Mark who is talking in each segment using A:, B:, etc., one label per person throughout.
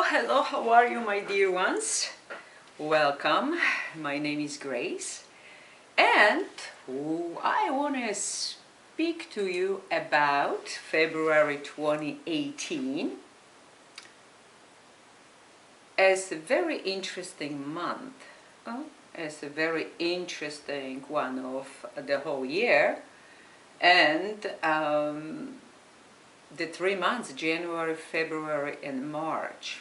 A: hello, how are you, my dear ones? Welcome, my name is Grace, and I want to speak to you about February 2018 as a very interesting month, as a very interesting one of the whole year, and the 3 months, January, February and March.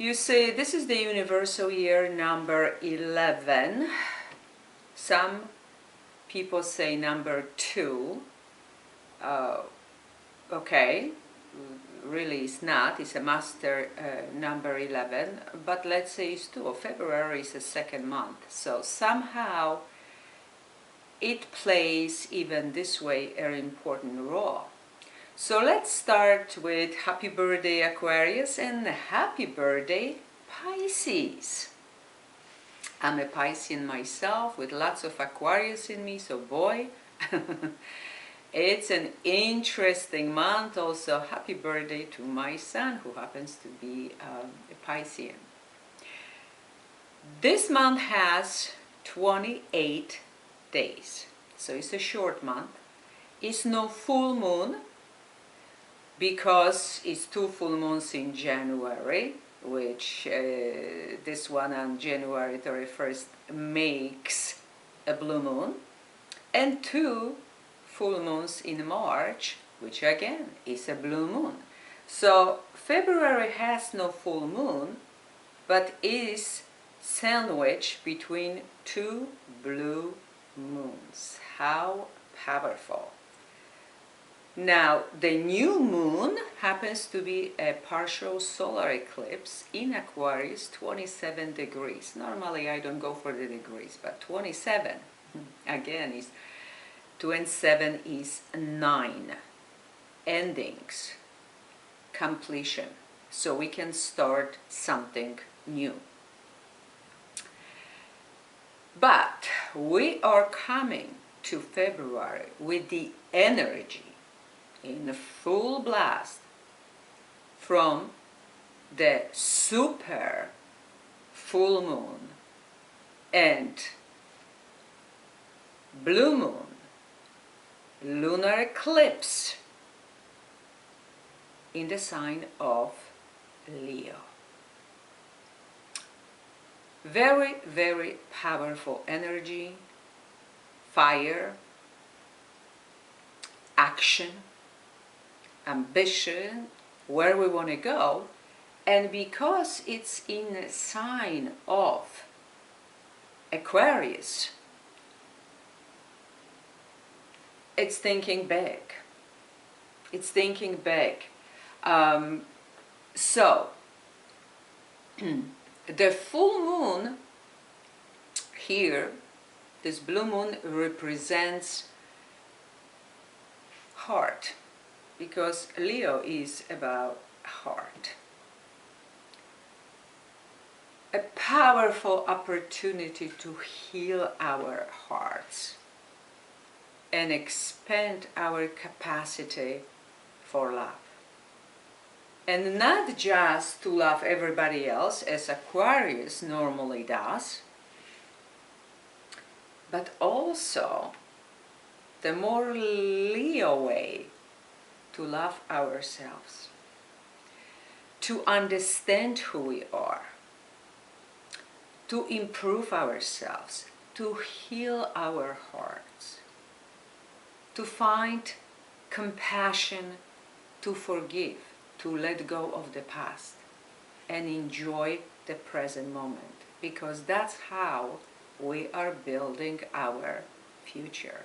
A: You see, this is the universal year number 11. Some people say number 2. Okay, really it's not. It's a master number 11, but let's say it's 2. February is the second month. So somehow it plays even this way an important role. So let's start with happy birthday Aquarius and happy birthday Pisces. I'm a Piscean myself with lots of Aquarius in me, so boy, it's an interesting month. Also, happy birthday to my son who happens to be a Piscean. This month has 28 days, so it's a short month. It's no full moon because it's 2 full moons in January, which this one on January 31st makes a blue moon, and 2 full moons in March, which again is a blue moon. So February has no full moon, but is sandwiched between 2 blue moons. How powerful. Now, the new moon happens to be a partial solar eclipse in Aquarius, 27 degrees. Normally, I don't go for the degrees, but 27, again, is 2 and 7 is 9. Endings, completion. So we can start something new. But we are coming to February with the energy in full blast from the super full moon and blue moon lunar eclipse in the sign of Leo. Very, very powerful energy, fire, action, ambition, where we want to go. And because it's in a sign of Aquarius, it's thinking big. It's thinking big. So the full moon here, this blue moon, represents heart, because Leo is about heart. A powerful opportunity to heal our hearts and expand our capacity for love. And not just to love everybody else, as Aquarius normally does, but also the more Leo way to love ourselves, to understand who we are, to improve ourselves, to heal our hearts, to find compassion, to forgive, to let go of the past and enjoy the present moment, because that's how we are building our future.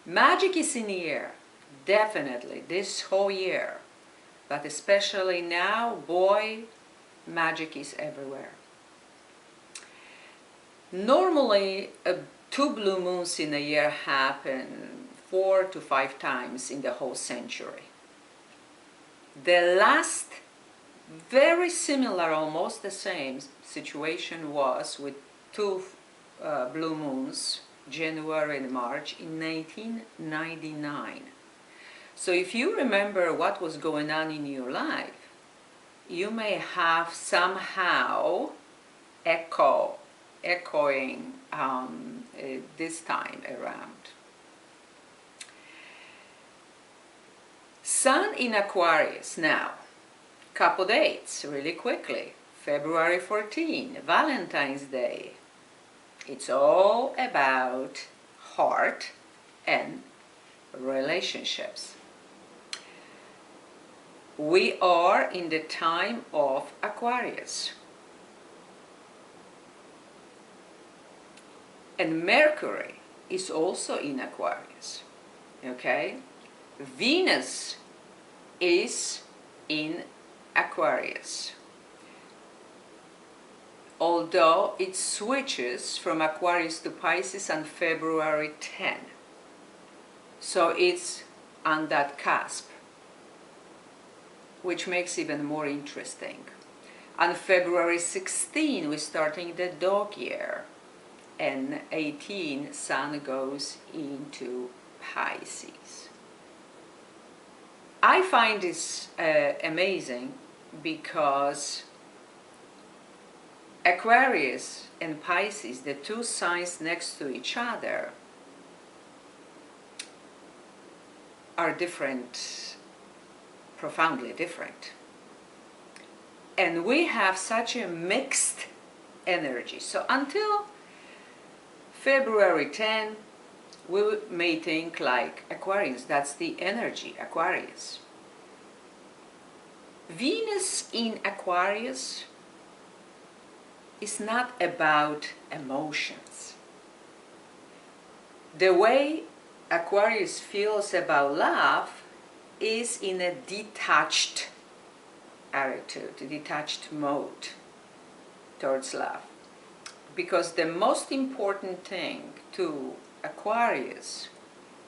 A: Magic is in the air, definitely, this whole year, but especially now, boy, magic is everywhere. Normally, 2 blue moons in a year happen 4 to 5 times in the whole century. The last very similar, almost the same situation was with 2 blue moons, January and March, in 1999. So if you remember what was going on in your life, you may have somehow echoing this time around. Sun in Aquarius now. Couple dates really quickly. February 14, Valentine's Day. It's all about heart and relationships. We are in the time of Aquarius. And Mercury is also in Aquarius. Okay? Venus is in Aquarius. Although it switches from Aquarius to Pisces on February 10. So it's on that cusp, which makes it even more interesting. On February 16, we're starting the dog year, and 18, Sun goes into Pisces. I find this amazing because Aquarius and Pisces, the two signs next to each other, are different, profoundly different. And we have such a mixed energy. So until February 10, we may think like Aquarius, that's the energy, Aquarius. Venus in Aquarius is not about emotions. The way Aquarius feels about love is in a detached attitude, a detached mode towards love. Because the most important thing to Aquarius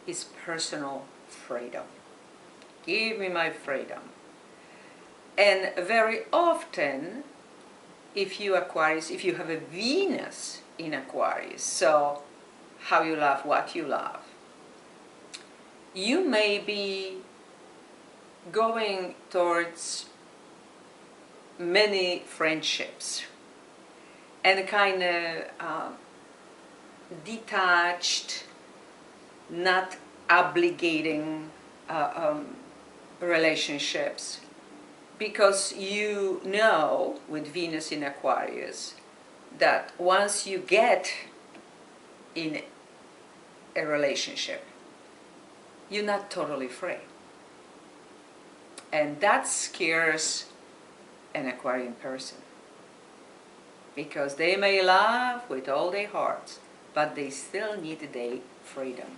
A: is personal freedom. Give me my freedom. And very often, if you Aquarius, if you have a Venus in Aquarius, so how you love what you love, you may be going towards many friendships and kind of detached, not obligating relationships, because you know with Venus in Aquarius that once you get in a relationship, you're not totally free. And that scares an Aquarian person, because they may love with all their hearts, but they still need their freedom.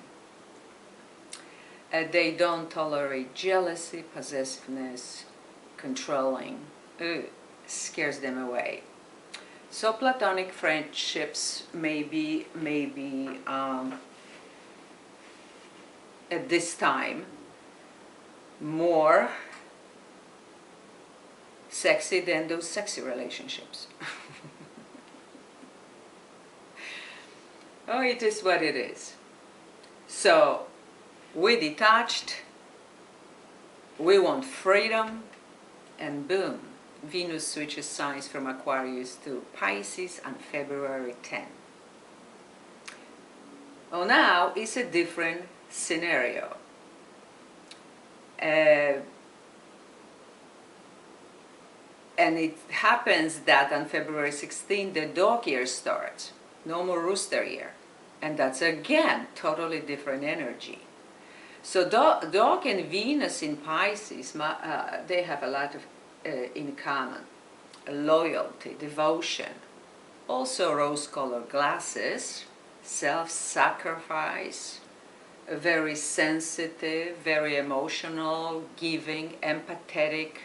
A: They don't tolerate jealousy, possessiveness, controlling. It scares them away. So platonic friendships may be at this time more sexy than those sexy relationships. Oh, it is what it is. So we're detached, we want freedom, and boom, Venus switches signs from Aquarius to Pisces on February 10. Well, now it's a different scenario. And it happens that on February 16, the dog year starts. No more rooster year. And that's again totally different energy. So dog and Venus in Pisces, they have a lot of in common. Loyalty, devotion, also rose-colored glasses, self-sacrifice, very sensitive, very emotional, giving, empathetic,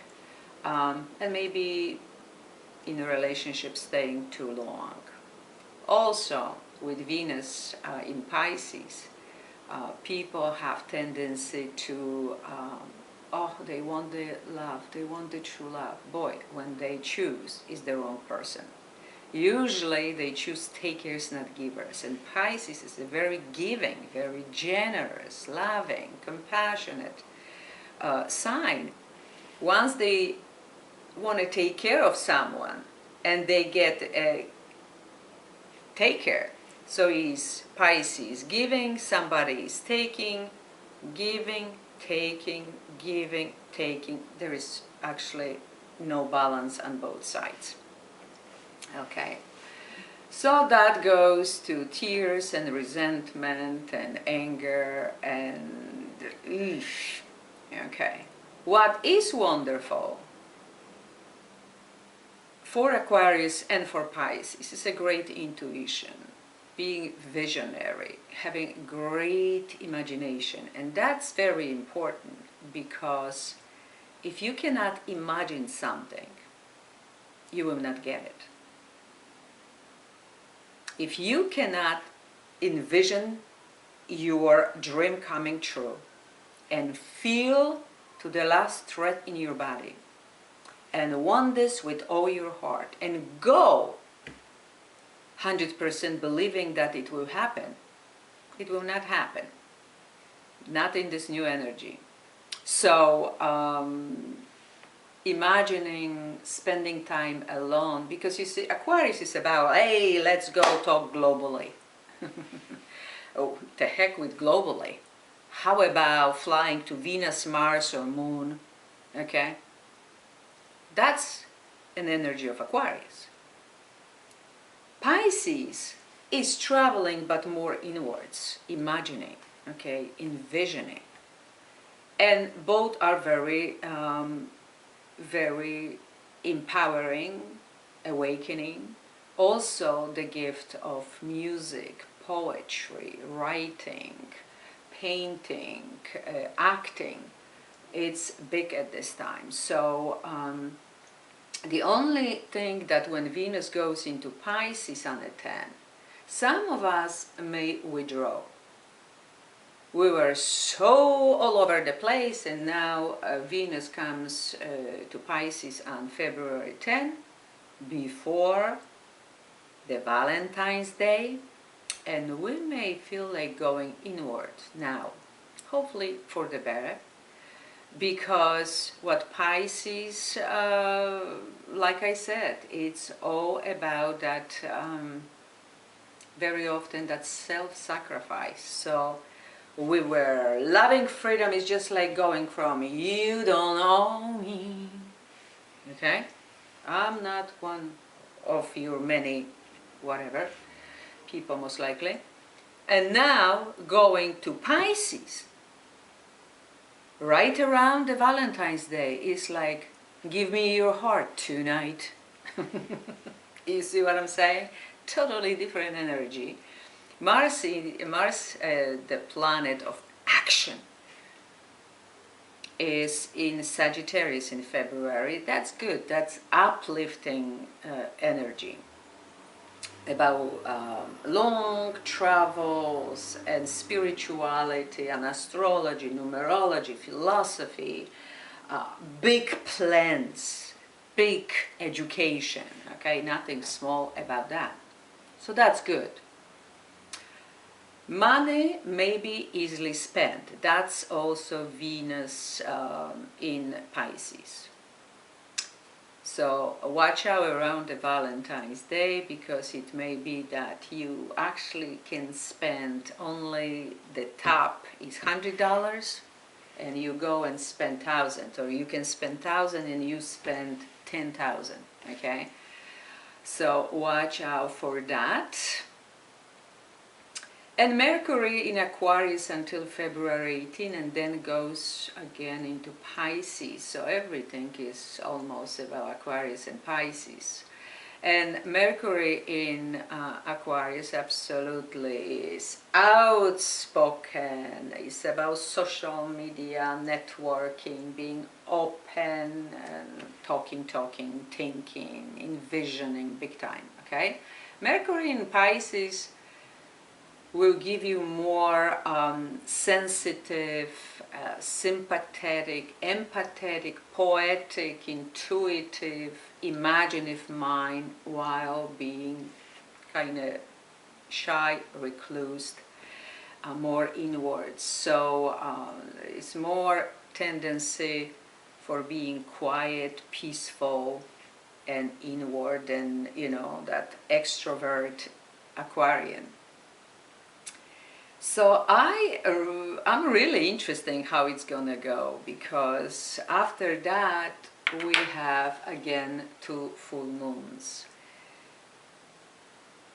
A: and maybe in a relationship staying too long. Also, with Venus in Pisces, people have tendency to, they want the love, they want the true love. Boy, when they choose, is the wrong person. Usually they choose takers, not givers. And Pisces is a very giving, very generous, loving, compassionate, sign. Once they want to take care of someone and they get a taker, so is Pisces giving, somebody is taking, giving, taking, giving, taking. There is actually no balance on both sides. Okay, so that goes to tears and resentment and anger and eesh. Okay, what is wonderful for Aquarius and for Pisces is a great intuition, being visionary, having great imagination, and that's very important, because if you cannot imagine something, you will not get it. If you cannot envision your dream coming true and feel to the last thread in your body and want this with all your heart and go 100% believing that it will happen, it will not happen. Not in this new energy. So imagining spending time alone, because you see, Aquarius is about, hey, let's go talk globally. Oh, the heck with globally. How about flying to Venus, Mars, or Moon? Okay? That's an energy of Aquarius. Pisces is traveling, but more inwards, imagining, okay, envisioning. And both are very, very empowering, awakening. Also the gift of music, poetry, writing, painting, acting. It's big at this time. So the only thing that when Venus goes into Pisces on a 10, some of us may withdraw. We were so all over the place, and now Venus comes to Pisces on February 10, before the Valentine's Day, and we may feel like going inward now, hopefully for the better, because what Pisces, like I said, it's all about that, very often that self-sacrifice. So we were loving freedom is just like going from you don't own me, okay? I'm not one of your many whatever people, most likely. And now going to Pisces right around the Valentine's Day is like, give me your heart tonight. You see what I'm saying? Totally different energy. Mars, the planet of action, is in Sagittarius in February. That's good. That's uplifting energy. About long travels and spirituality and astrology, numerology, philosophy, big plans, big education, okay? Nothing small about that. So that's good. Money may be easily spent. That's also Venus in Pisces. So watch out around the Valentine's Day, because it may be that you actually can spend only the top is $100 and you go and spend 1,000, or you can spend 1,000 and you spend 10,000, okay? So watch out for that. And Mercury in Aquarius until February 18, and then goes again into Pisces. So everything is almost about Aquarius and Pisces. And Mercury in Aquarius absolutely is outspoken. It's about social media, networking, being open, and talking, thinking, envisioning, big time, okay? Mercury in Pisces will give you more sensitive, sympathetic, empathetic, poetic, intuitive, imaginative mind, while being kind of shy, recluse, more inwards. So it's more tendency for being quiet, peaceful, and inward, and that extrovert Aquarian. So I'm really interested how it's gonna go, because after that we have again 2 full moons.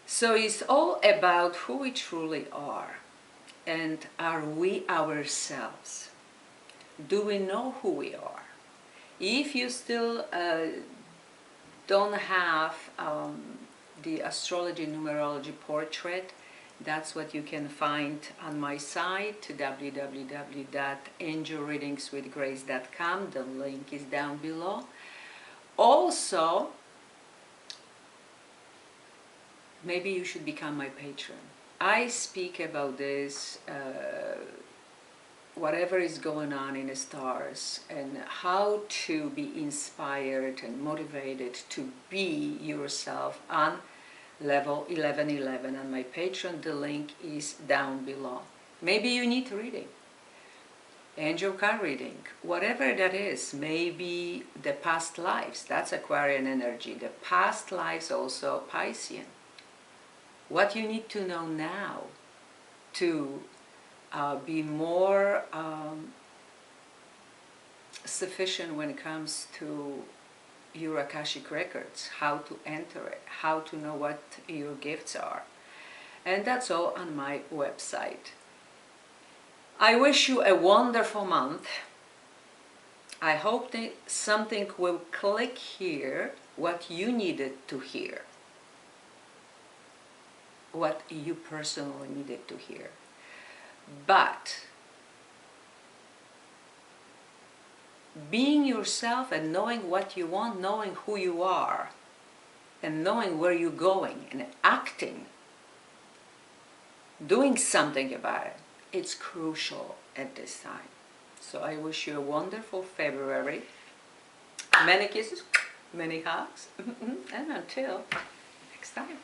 A: So it's all about who we truly are, and are we ourselves? Do we know who we are? If you still don't have the astrology numerology portrait, that's what you can find on my site, www.angelreadingswithgrace.com. The link is down below. Also, maybe you should become my patron. I speak about this, whatever is going on in the stars, and how to be inspired and motivated to be yourself on level 1111 on my Patreon. The link is down below. Maybe you need reading, angel card reading, whatever that is. Maybe the past lives, that's Aquarian energy, the past lives also Piscean. What you need to know now to be more sufficient when it comes to your Akashic records, how to enter it, how to know what your gifts are. And that's all on my website. I wish you a wonderful month. I hope that something will click here, what you needed to hear, what you personally needed to hear. But being yourself and knowing what you want, knowing who you are, and knowing where you're going, and acting, doing something about it, it's crucial at this time. So I wish you a wonderful February. Many kisses, many hugs, and until next time.